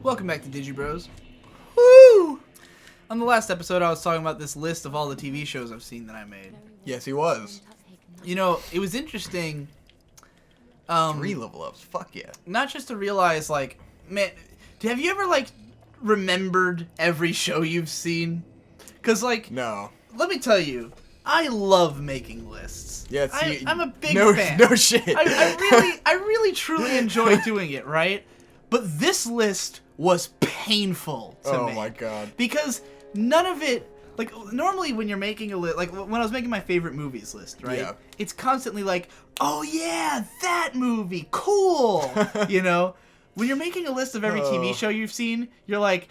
Welcome back to Digi Bros. Woo! On the last episode, I was talking about this list of all the TV shows I've seen that I made. Yes, he was. You know, it was interesting. 3 level ups. Fuck yeah. Not just to realize, like, man, have you ever, like, remembered every show you've seen? Because, like, No. let me tell you, I love making lists. Yeah, see, I'm a big fan. No shit. I really, truly enjoy doing it, right? But this list was painful to me. Oh my god. Because none of it, like, normally when you're making a list, like, when I was making my favorite movies list, right? Yeah. It's constantly like, oh yeah, that movie, cool! You know? When you're making a list of every TV show you've seen, you're like,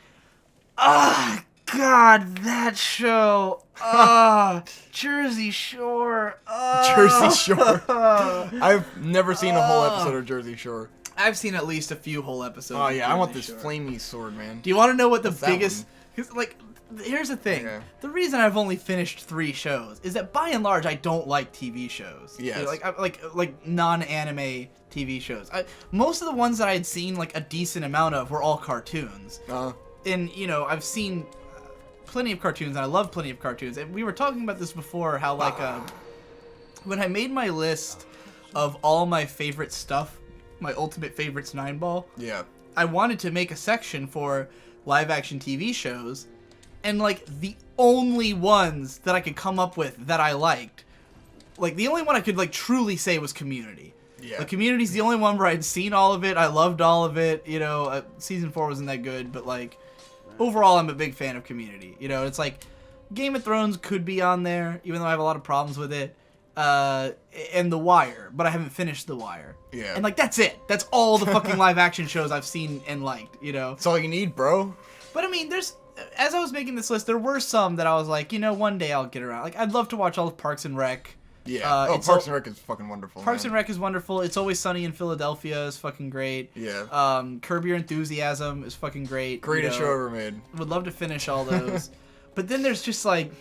ah, God, that show. Jersey Shore. Jersey Shore. I've never seen a whole episode of Jersey Shore. I've seen at least a few whole episodes. Oh of yeah, I want Jersey this Shore. flamey sword, man. Do you want to know what the What's that biggest... Cause, like, here's the thing. Okay. The reason I've only finished 3 shows is that, by and large, I don't like TV shows. Yes. You know, like non-anime TV shows. Most of the ones that I had seen, like, a decent amount of were all cartoons. And, you know, I've seen plenty of cartoons, and I love plenty of cartoons. And we were talking about this before, how, like, when I made my list of all my favorite stuff, my ultimate favorites 9-ball, Yeah. I wanted to make a section for live-action TV shows, and, like, the only ones that I could come up with that I liked, like, the only one I could, like, truly say was Community. Yeah. Like, Community's the only one where I'd seen all of it, I loved all of it, you know, Season 4 wasn't that good, but, like, overall I'm a big fan of Community, you know, it's like, Game of Thrones could be on there, even though I have a lot of problems with it, and The Wire, but I haven't finished The Wire. Yeah. And, like, that's it. That's all the fucking live-action shows I've seen and liked, you know? That's all you need, bro. But, I mean, as I was making this list, there were some that I was like, you know, one day I'll get around. Like, I'd love to watch all of Parks and Rec. Yeah. Parks and Rec is fucking wonderful, Parks man. and Rec is wonderful. It's Always Sunny in Philadelphia is fucking great. Yeah. Curb Your Enthusiasm is fucking great. Greatest show ever made. Would love to finish all those. But then there's just, like,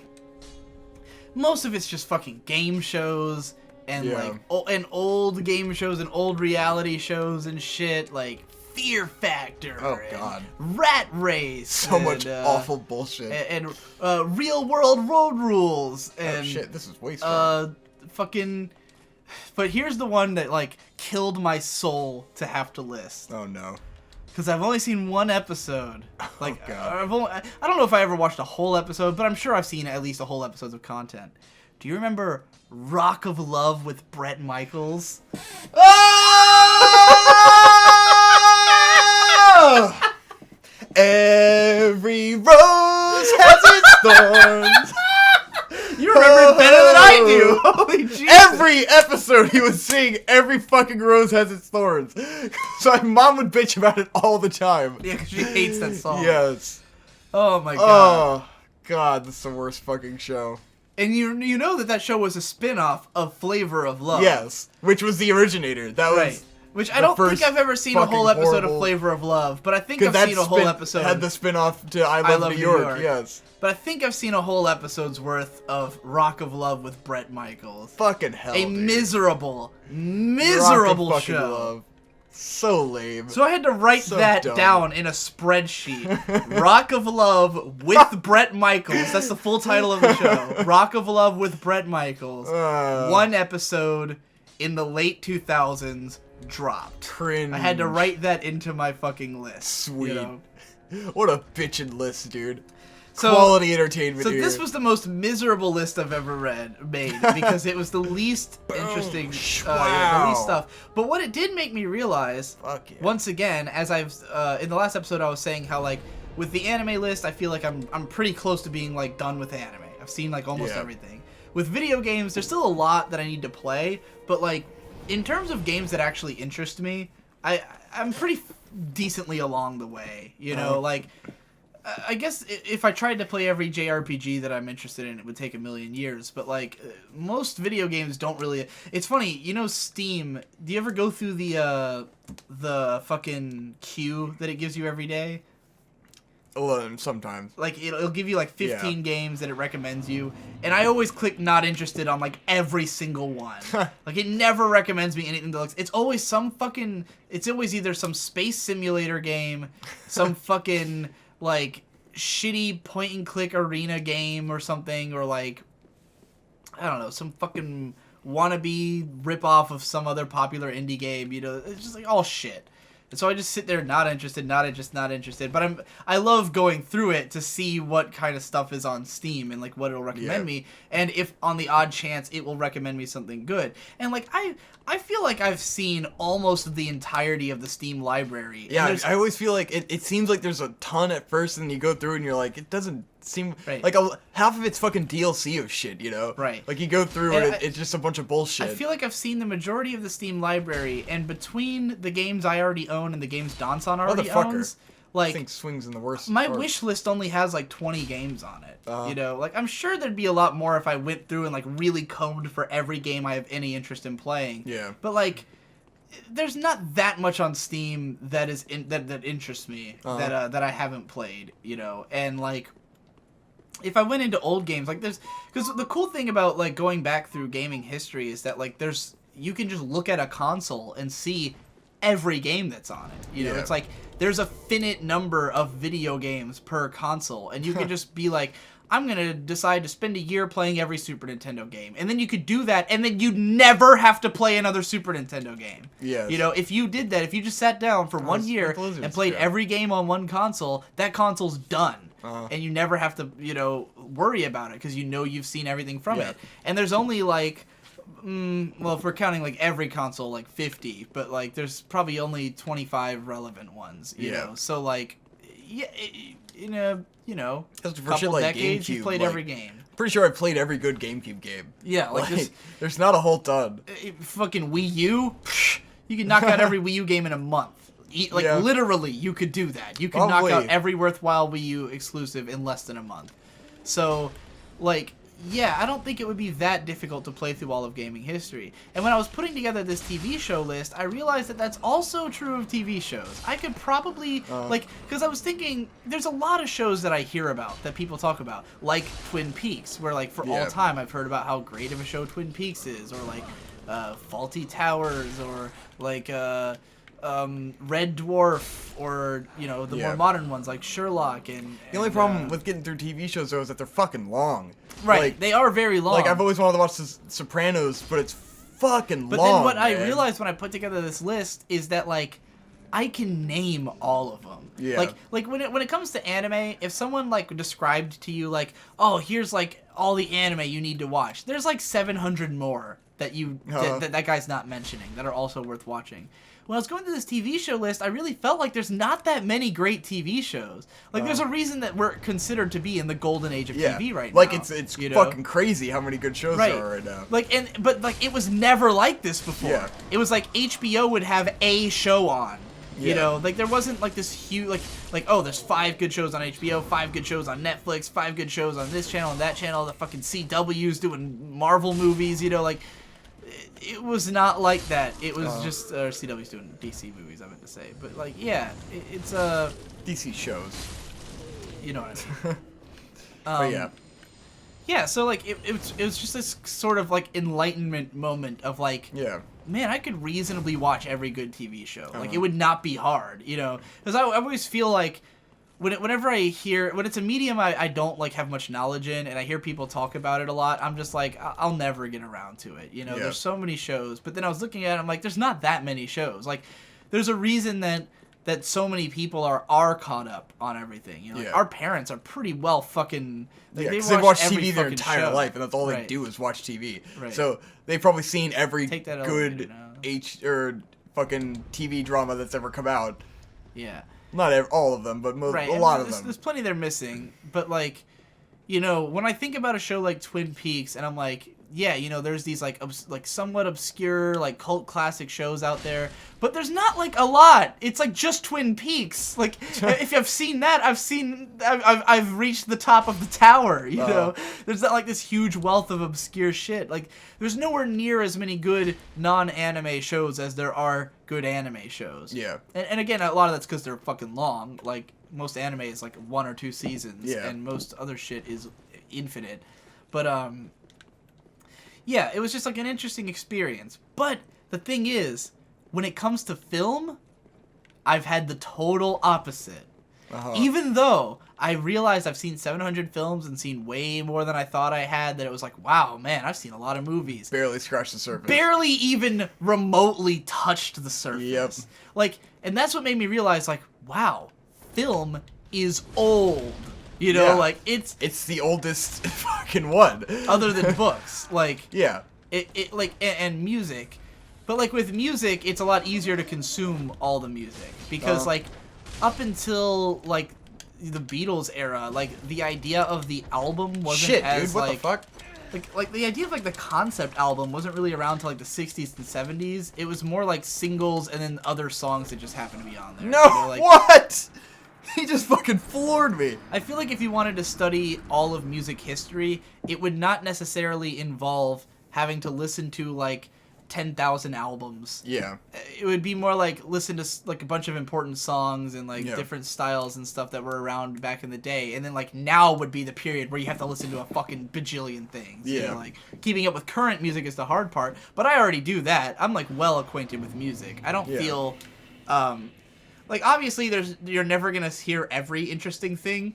most of it's just fucking game shows. And, like, and old game shows and old reality shows and shit, like Fear Factor. Oh, God. Rat Race. So much awful bullshit. And Real World Road Rules. And, oh, shit, this is way strong. fucking... But here's the one that, like, killed my soul to have to list. Oh, no. Because I've only seen one episode. Like, oh, God. I don't know if I ever watched a whole episode, but I'm sure I've seen at least a whole episode of content. Do you remember Rock of Love with Bret Michaels? Oh! Every rose has its thorns. You remember it better than I do. Holy Jesus. Every episode he was saying every fucking rose has its thorns. So my mom would bitch about it all the time. Yeah, because she hates that song. Yes. Oh my god. Oh, God, this is the worst fucking show. And you know that show was a spin-off of Flavor of Love. Yes, which was the originator. That was right. Which I don't think I've ever seen a whole episode of Flavor of Love, but I think I've seen a whole episode. Had the spin-off to I Love New York, yes. But I think I've seen a whole episode's worth of Rock of Love with Bret Michaels. Fucking hell, A dude. miserable Rock of show. Love. So lame. So I had to write that dumb. down in a spreadsheet. Rock of Love with Bret Michaels. That's the full title of the show. Rock of Love with Bret Michaels. One episode in the late 2000s dropped. Cringe. I had to write that into my fucking list. Sweet. You know? What a bitchin' list, dude. So, Quality entertainment So here. this was the most miserable list I've ever made because it was the least interesting, the least stuff. But what it did make me realize, once again, as I've in the last episode I was saying how, like, with the anime list, I feel like I'm pretty close to being, like, done with anime. I've seen, like, almost everything. With video games, there's still a lot that I need to play, but, like, in terms of games that actually interest me, I'm pretty decently along the way. You know, like. I guess if I tried to play every JRPG that I'm interested in, it would take a million years. But, like, most video games don't really... It's funny, you know Steam, do you ever go through the fucking queue that it gives you every day? Sometimes. Like, it'll give you, like, 15 games that it recommends you. And I always click not interested on, like, every single one. Like, it never recommends me anything that looks... It's always some fucking... It's always either some space simulator game, some fucking, like, shitty point-and-click arena game or something, or, like, I don't know, some fucking wannabe ripoff of some other popular indie game, you know? It's just, like, all shit. And so I just sit there, not interested, not interested. But I love going through it to see what kind of stuff is on Steam and like what it'll recommend me, and if on the odd chance it will recommend me something good. And like I feel like I've seen almost the entirety of the Steam library. Yeah, I always feel like it seems like there's a ton at first, and you go through and you're like, it doesn't seem like half of it's fucking DLC of shit, you know? Right. Like you go through and it's just a bunch of bullshit. I feel like I've seen the majority of the Steam library, and between the games I already own and the games Donson already owns, like, I think swings in the worst. My wish list only has like 20 games on it. You know, like I'm sure there'd be a lot more if I went through and like really combed for every game I have any interest in playing. Yeah. But like, there's not that much on Steam that is that interests me that I haven't played. You know, and like, if I went into old games, like because the cool thing about like going back through gaming history is that like you can just look at a console and see every game that's on it. You know, it's like there's a finite number of video games per console, and you can just be like, I'm gonna decide to spend a year playing every Super Nintendo game, and then you could do that, and then you'd never have to play another Super Nintendo game. Yeah. You know, if you did that, if you just sat down for 1 year and played every game on one console, that console's done. And you never have to, you know, worry about it because you know you've seen everything from it. And there's only like, well, if we're counting like every console, like 50, but like there's probably only 25 relevant ones. You know, so like, in a couple like decades, GameCube, you played like, every game. Pretty sure I played every good GameCube game. Yeah, like there's not a whole ton. Fucking Wii U, you can knock out every Wii U game in a month. Like, literally, you could do that. You could knock out every worthwhile Wii U exclusive in less than a month. So, like, yeah, I don't think it would be that difficult to play through all of gaming history. And when I was putting together this TV show list, I realized that that's also true of TV shows. I could probably, like, because I was thinking, there's a lot of shows that I hear about, that people talk about, like Twin Peaks, where, like, for all time, I've heard about how great of a show Twin Peaks is, or, like, Faulty Towers, or, like, Red Dwarf, or, you know, the more modern ones like Sherlock and the only problem with getting through TV shows though is that they're fucking long. Right, like, they are very long. Like I've always wanted to watch The Sopranos, but it's fucking long. But then what I realized when I put together this list is that like I can name all of them. Yeah. Like when it comes to anime, if someone like described to you like, oh, here's like all the anime you need to watch, there's like 700 more that that guy's not mentioning that are also worth watching. When I was going through this TV show list, I really felt like there's not that many great TV shows. Like, there's a reason that we're considered to be in the golden age of TV right now. Like, it's fucking crazy how many good shows there are right now. Like, but like, it was never like this before. Yeah. It was like HBO would have a show on. You know, like there wasn't like this huge like oh, there's 5 good shows on HBO, 5 good shows on Netflix, 5 good shows on this channel and that channel. The fucking CW's doing Marvel movies. You know, like. It was not like that. It was just CW's doing DC movies, I meant to say. But like, yeah, it's DC shows. You know what I mean? But yeah. Yeah, so like it was just this sort of like enlightenment moment of like, man, I could reasonably watch every good TV show. Like it would not be hard, you know? Because I always feel like whenever I hear, when it's a medium I don't like have much knowledge in, and I hear people talk about it a lot, I'm just like, I'll never get around to it. You know, there's so many shows. But then I was looking at it, I'm like, there's not that many shows. Like, there's a reason that so many people are caught up on everything. You know, like, our parents are pretty well fucking. Like, they watch TV their entire life, and that's all they do is watch TV. Right. So they've probably seen every good fucking TV drama that's ever come out. Yeah. Not all of them, but a lot of them. There's plenty they're missing. But, like, you know, when I think about a show like Twin Peaks, and I'm like, yeah, you know, there's these like somewhat obscure like cult classic shows out there, but there's not like a lot. It's like just Twin Peaks. Like if you've seen that, I've reached the top of the tower. You know, there's not like this huge wealth of obscure shit. Like there's nowhere near as many good non-anime shows as there are good anime shows. Yeah. And again, a lot of that's because they're fucking long. Like most anime is like 1 or 2 seasons, and most other shit is infinite. But yeah, it was just like an interesting experience. But the thing is, when it comes to film, I've had the total opposite. Even though I realized I've seen 700 films and seen way more than I thought I had, that it was like, wow, man, I've seen a lot of movies. Barely scratched the surface. Barely even remotely touched the surface. Yep. Like, and that's what made me realize, like, wow, film is old. You know, like it's the oldest fucking one, other than books. Like it like and music, but like with music, it's a lot easier to consume all the music because like up until like the Beatles era, like the idea of the album wasn't as dude, what like the fuck? Like the idea of like the concept album wasn't really around till like the 60s and 70s. It was more like singles and then other songs that just happened to be on there. No, you know, like, what? He just fucking floored me. I feel like if you wanted to study all of music history, it would not necessarily involve having to listen to like 10,000 albums. Yeah. It would be more like listen to like a bunch of important songs and like different styles and stuff that were around back in the day. And then like now would be the period where you have to listen to a fucking bajillion things. Yeah. You know, like keeping up with current music is the hard part, but I already do that. I'm like well acquainted with music. I don't feel like obviously you're never going to hear every interesting thing,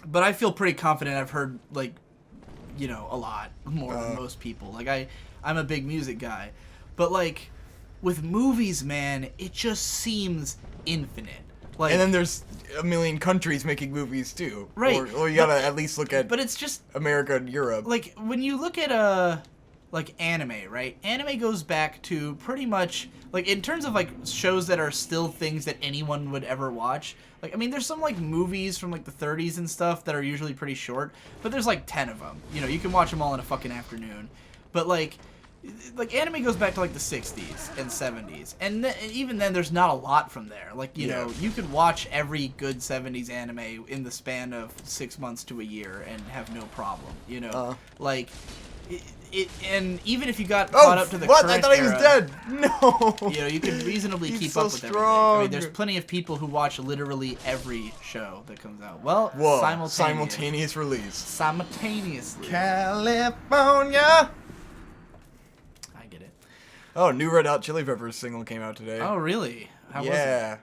but I feel pretty confident I've heard like, you know, a lot more than most people. Like I'm a big music guy, but like with movies, man, it just seems infinite. Like, and then there's a million countries making movies too, right? Or you gotta at least look at. But it's just America and Europe. Like when you look at like anime, right? Anime goes back to pretty much like in terms of like shows that are still things that anyone would ever watch. Like I mean, there's some like movies from like the 30s and stuff that are usually pretty short, but there's like 10 of them. You know, you can watch them all in a fucking afternoon. But like anime goes back to like the 60s and 70s, and even then there's not a lot from there. Like you know, you could watch every good 70s anime in the span of 6 months to a year and have no problem. You know, like. And even if you got caught up to the current I thought he was era, dead. No. You know, you can reasonably keep so up with everything. I mean, there's plenty of people who watch literally every show that comes out. Well, simultaneous release. Simultaneously. California. I get it. Oh, new Red Hot Chili Peppers single came out today. Oh, really? How was it?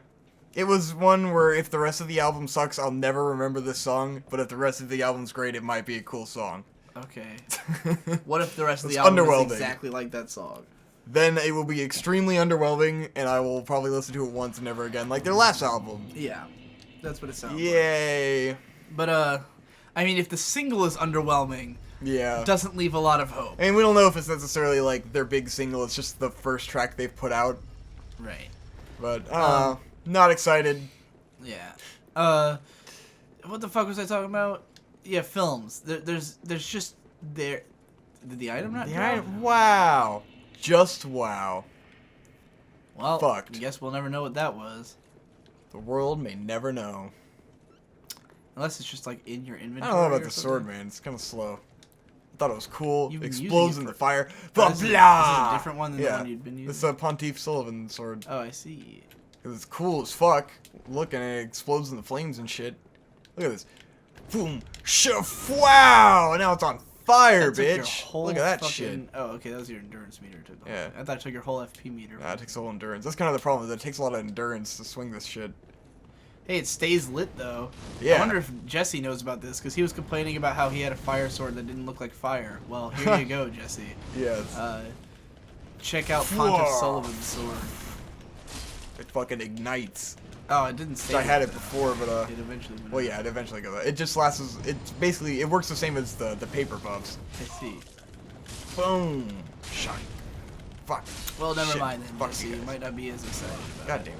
It was one where if the rest of the album sucks, I'll never remember this song. But if the rest of the album's great, it might be a cool song. Okay. What if the rest of the album is exactly like that song? Then it will be extremely underwhelming, and I will probably listen to it once and never again, like their last album. Yeah, that's what it sounds Yay. like. But, I mean, if the single is underwhelming, it doesn't leave a lot of hope. I mean, we don't know if it's necessarily, like, their big single, it's just the first track they've put out. Right. But, not excited. Yeah. What the fuck was I talking about? Yeah, films. There's just Did the item not drop? Wow. Just wow. Well, fucked. I guess we'll never know what that was. The world may never know. Unless it's just like in your inventory. I don't know about the sword, man. It's kind of slow. I thought it was cool. It explodes in the fire. Blah, blah. Is it a different one than the one you'd been using? It's a Pontiff Sullivan sword. Oh, I see. It's cool as fuck. Look, and it explodes in the flames and shit. Look at this. Boom. Wow. And now it's on fire, bitch. Look at that shit. Oh, okay. That was your endurance meter. Yeah. I thought it took your whole FP meter. Nah, it takes a whole endurance. That's kind of the problem. Is it takes a lot of endurance to swing this shit. Hey, it stays lit, though. Yeah. I wonder if Jesse knows about this, because he was complaining about how he had a fire sword that didn't look like fire. Well, here you go, Jesse. Yes. Check out Pontiff Sullivan's sword. It fucking ignites. Oh, it didn't stay. I had it before, but it eventually went well, yeah, it eventually goes. It just lasts. It's basically it works the same as the paper buffs. I see. Boom. Shine. Fuck. Well, never mind then, Jesse. You might not be as excited about God damn.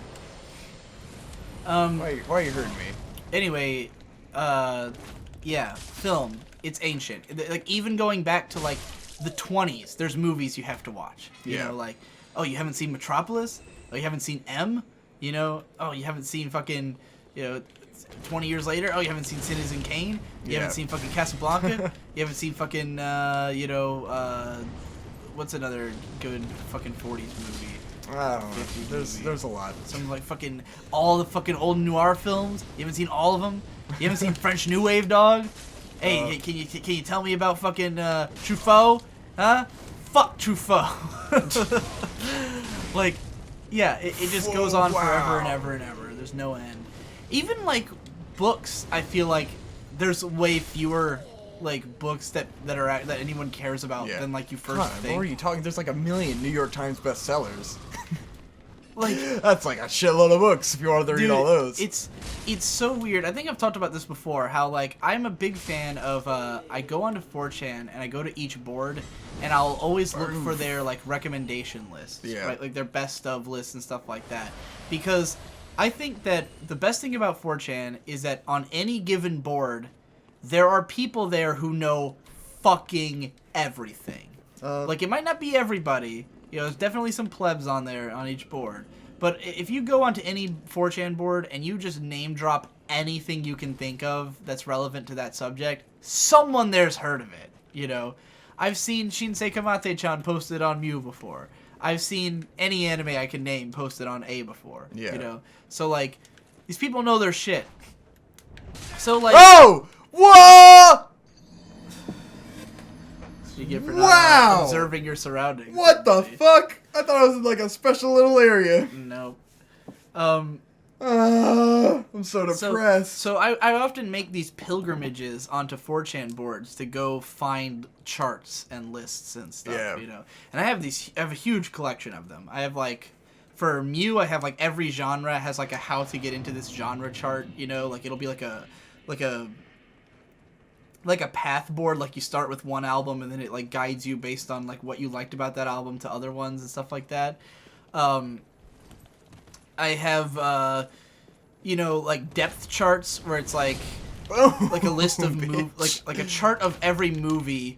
Why are you hurting me? Anyway, yeah, film. It's ancient. Like even going back to like the 20s, there's movies you have to watch. You know, like, oh, you haven't seen Metropolis? Oh, you haven't seen M? You know, oh, you haven't seen fucking, 20 years later? Oh, you haven't seen Citizen Kane? You haven't seen fucking Casablanca? You haven't seen fucking, what's another good fucking 40s movie? I don't know. There's a lot. Some like fucking all the fucking old noir films. You haven't seen all of them. You haven't seen French New Wave, dog. Hey, can you tell me about fucking Truffaut? Huh? Fuck Truffaut. Like, yeah, it just goes on forever and ever and ever. There's no end. Even like books, I feel like there's way fewer like books that anyone cares about than like you first think. What are you talking? There's like 1 million New York Times bestsellers. Like that's like a shitload of books if you wanted to read all those. It's so weird. I think I've talked about this before. How like I'm a big fan of. I go onto 4chan and I go to each board, and I'll always look for their like recommendation lists. Yeah. Right, like their best of lists and stuff like that. Because I think that the best thing about 4chan is that on any given board, there are people there who know fucking everything. Like it might not be everybody. There's definitely some plebs on there on each board. But if you go onto any 4chan board and you just name drop anything you can think of that's relevant to that subject, someone there's heard of it, I've seen Shinsei Kamate-chan posted on Mew before. I've seen any anime I can name posted on A before. Yeah. So, like, these people know their shit. So, like... Oh! Whoa! You get for not observing your surroundings. What the fuck? I thought I was in like a special little area. No. I'm so depressed. So I often make these pilgrimages onto 4chan boards to go find charts and lists and stuff, And I have a huge collection of them. I have like, for Mew, I have like every genre has like a how to get into this genre chart, like it'll be like a path board, like you start with one album and then it like guides you based on like what you liked about that album to other ones and stuff like that. I have like depth charts where it's like like a list of like a chart of every movie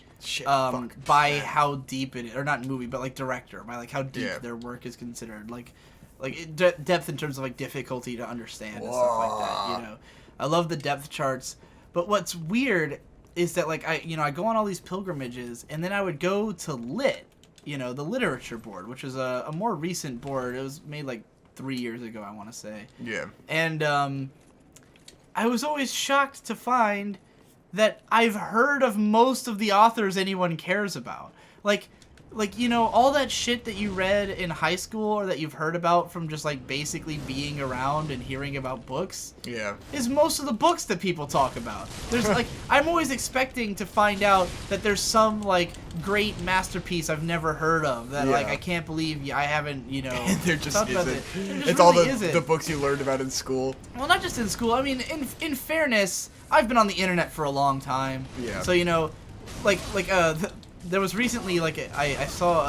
by how deep it is, or not movie but like director, by like how deep their work is considered, like depth in terms of like difficulty to understand and stuff like that. I love the depth charts, but what's weird is that like I go on all these pilgrimages and then I would go to Lit, the literature board, which is a more recent board. It was made like 3 years ago, I want to say. Yeah. And I was always shocked to find that I've heard of most of the authors anyone cares about. Like all that shit that you read in high school or that you've heard about from just like basically being around and hearing about books. Yeah. Is most of the books that people talk about. There's like I'm always expecting to find out that there's some like great masterpiece I've never heard of that like I can't believe I haven't, there just isn't. It's all the books you learned about in school. Well, not just in school. I mean, in fairness, I've been on the internet for a long time. Yeah. So there was recently like I saw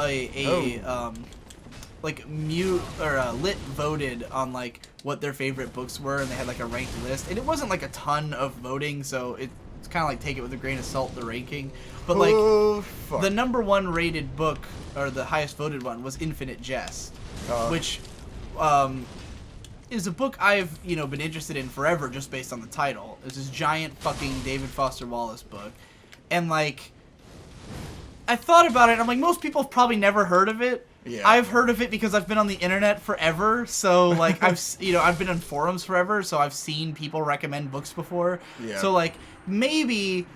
like Mew or Lit voted on like what their favorite books were, and they had like a ranked list, and it wasn't like a ton of voting, so it's kind of like take it with a grain of salt, the ranking. But like the #1 rated book, or the highest voted one, was Infinite Jest, which is a book I've been interested in forever just based on the title. It's this giant fucking David Foster Wallace book, and like I thought about it, and I'm like, most people have probably never heard of it. Yeah. I've heard of it because I've been on the internet forever, so like I've been on forums forever, so I've seen people recommend books before. Yeah. So like maybe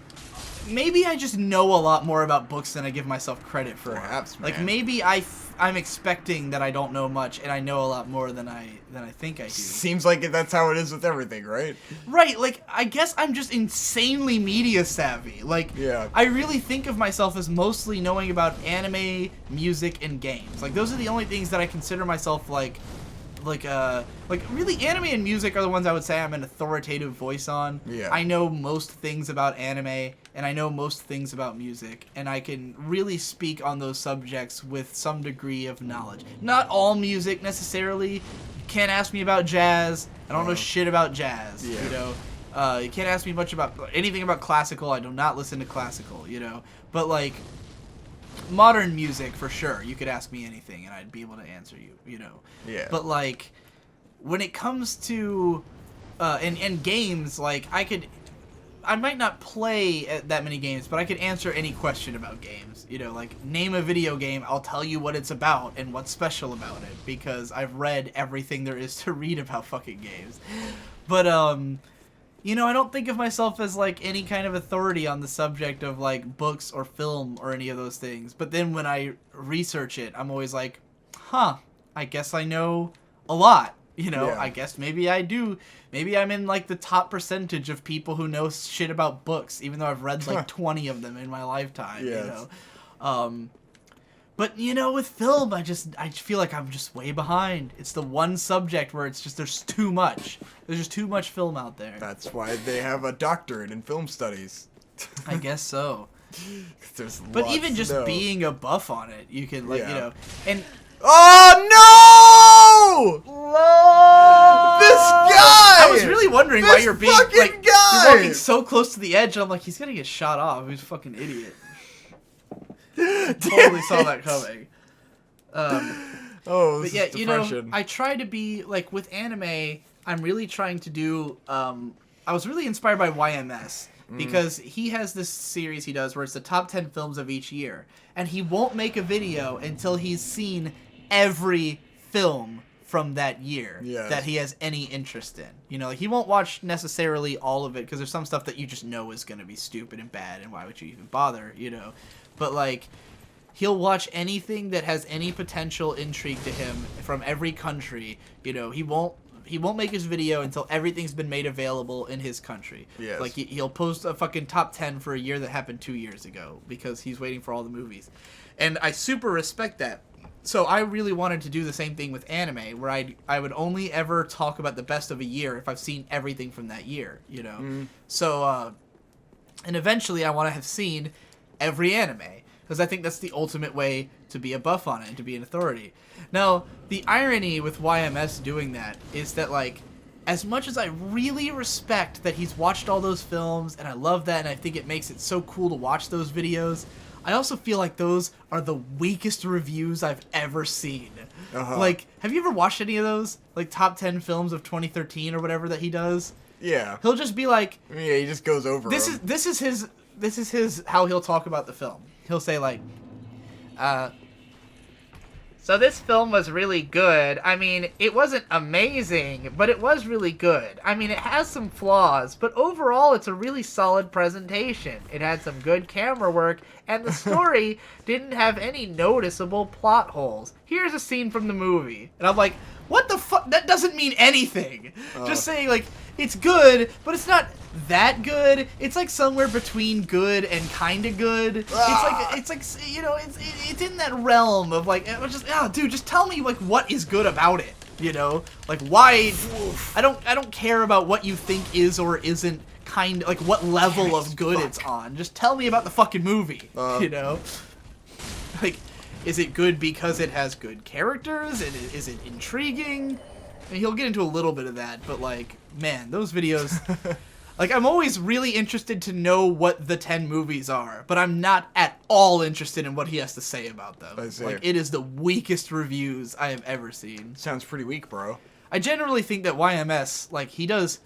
I just know a lot more about books than I give myself credit for. Perhaps, man. Like maybe I'm expecting that I don't know much, and I know a lot more than I think I do. Seems like that's how it is with everything, right? Right. Like I guess I'm just insanely media savvy. Like I really think of myself as mostly knowing about anime, music, and games. Like those are the only things that I consider myself like really anime and music are the ones I would say I'm an authoritative voice on. Yeah. I know most things about anime and I know most things about music, and I can really speak on those subjects with some degree of knowledge. Not all music necessarily. You can't ask me about jazz. I don't know shit about jazz. Yeah. You can't ask me much about anything about classical. I do not listen to classical, But like modern music for sure. You could ask me anything and I'd be able to answer you. You know. Yeah. But like, when it comes to and games, like I might not play that many games, but I could answer any question about games. You know, like, name a video game, I'll tell you what it's about and what's special about it, because I've read everything there is to read about fucking games. But, you know, I don't think of myself as, like, any kind of authority on the subject of, like, books or film or any of those things. But then when I research it, I'm always like, huh, I guess I know a lot. You know, yeah. I guess maybe I do. Maybe I'm in, like, the top percentage of people who know shit about books, even though I've read, like, 20 of them in my lifetime, yes. you know? But, you know, with film, I feel like I'm just way behind. It's the one subject where it's just, there's too much. There's just too much film out there. That's why they have a doctorate in film studies. I guess so. But even just being a buff on it, you can, like, you know, and... Oh, no! This guy! I was really wondering why you're being, like, guy! you're walking so close to the edge, and I'm like, he's gonna get shot off. He's a fucking idiot. Totally saw that coming. But yeah, you know, I try to be, like, with anime, I'm really trying to do, I was really inspired by YMS. Because he has this series he does where it's the top 10 films of each year. And he won't make a video until he's seen every film from that year that he has any interest in. You know, like, he won't watch necessarily all of it because there's some stuff that you just know is going to be stupid and bad and why would you even bother, you know. But, like, he'll watch anything that has any potential intrigue to him from every country. You know, he won't make his video until everything's been made available in his country. Yes. Like, he'll post a fucking top 10 for a year that happened 2 years ago because he's waiting for all the movies. And I super respect that. So I really wanted to do the same thing with anime, where I would only ever talk about the best of a year if I've seen everything from that year, you know? So, and eventually I want to have seen every anime, because I think that's the ultimate way to be a buff on it and to be an authority. Now, the irony with YMS doing that is that, like, as much as I really respect that he's watched all those films, and I love that, and I think it makes it so cool to watch those videos, I also feel like those are the weakest reviews I've ever seen. Like, have you ever watched any of those? Like, top 10 films of 2013 or whatever that he does? Yeah. He'll just be like... Yeah, he just goes over This is his how he'll talk about the film. He'll say, like, so this film was really good. I mean, it wasn't amazing, but it was really good. I mean, it has some flaws, but overall it's a really solid presentation. It had some good camera work, and the story didn't have any noticeable plot holes. Here's a scene from the movie. And I'm like, what the fuck? That doesn't mean anything. Just saying, like, it's good, but it's not that good. It's like somewhere between good and kind of good. It's like you know, it's in that realm of, like, dude, just tell me, like, what is good about it, you know? Like, why? I don't care about what you think is or isn't like what level of good it's on. Just tell me about the fucking movie, you know? Like, is it good because it has good characters? And is it intriguing? And he'll get into a little bit of that, but, like, man, those videos... Like, I'm always really interested to know what the 10 movies are, but I'm not at all interested in what he has to say about them. I see. Like, it is the weakest reviews I have ever seen. Sounds pretty weak, bro. I generally think that YMS, like, his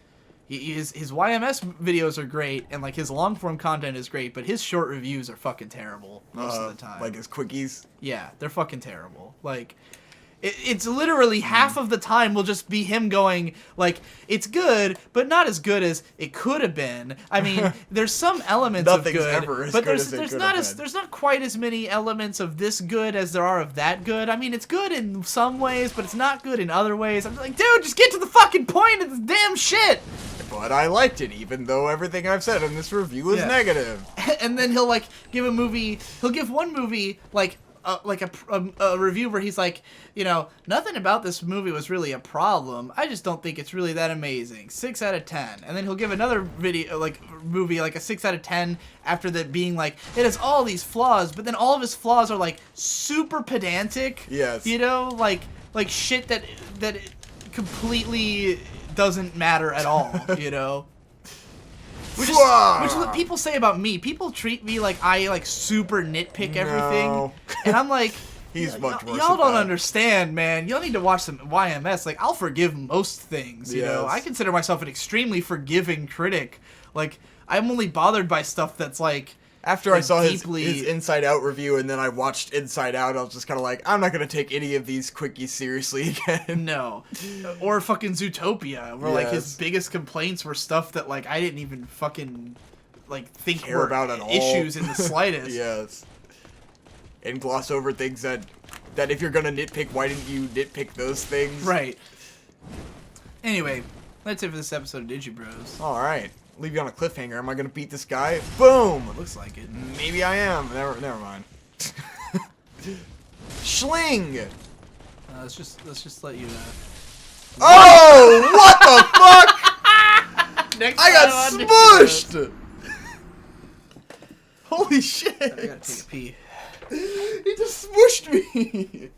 YMS videos are great, and, like, his long-form content is great, but his short reviews are fucking terrible most of the time. Like his quickies? Yeah, they're fucking terrible. Like... It's literally half of the time will just be him going, like, it's good, but not as good as it could have been. I mean, there's some elements of good, ever as but good as it could have been. There's not quite as many elements of this good as there are of that good. I mean, it's good in some ways, but it's not good in other ways. I'm like, dude, just get to the fucking point of this damn shit. But I liked it, even though everything I've said in this review is negative. And then he'll, like, give one movie, like a review where he's like, you know, nothing about this movie was really a problem. I just don't think it's really that amazing. 6 out of 10. And then he'll give another movie like a 6 out of 10 after that being like, it has all these flaws, but then all of his flaws are like super pedantic. Yes. You know, like shit that completely doesn't matter at all, you know? Which is what people say about me. People treat me like I like super nitpick everything, and I'm like, he's much worse. Y'all don't understand, man. Y'all need to watch some YMS. Like, I'll forgive most things. You know, I consider myself an extremely forgiving critic. Like, I'm only bothered by stuff that's like. After I saw his Inside Out review and then I watched Inside Out, I was just kind of like, I'm not going to take any of these quickies seriously again. No. Or fucking Zootopia, where like his biggest complaints were stuff that like I didn't even fucking like think were about at all. Issues in the slightest. Yes. And gloss over things that if you're going to nitpick, why didn't you nitpick those things? Right. Anyway, that's it for this episode of Digi Bros. All right. Leave you on a cliffhanger. Am I gonna beat this guy? Boom! Looks like it. Maybe I am. Never mind. Schling! Let's just let you. Oh! What the fuck? Next I got smushed! Holy shit! I gotta take a pee. He just smushed me!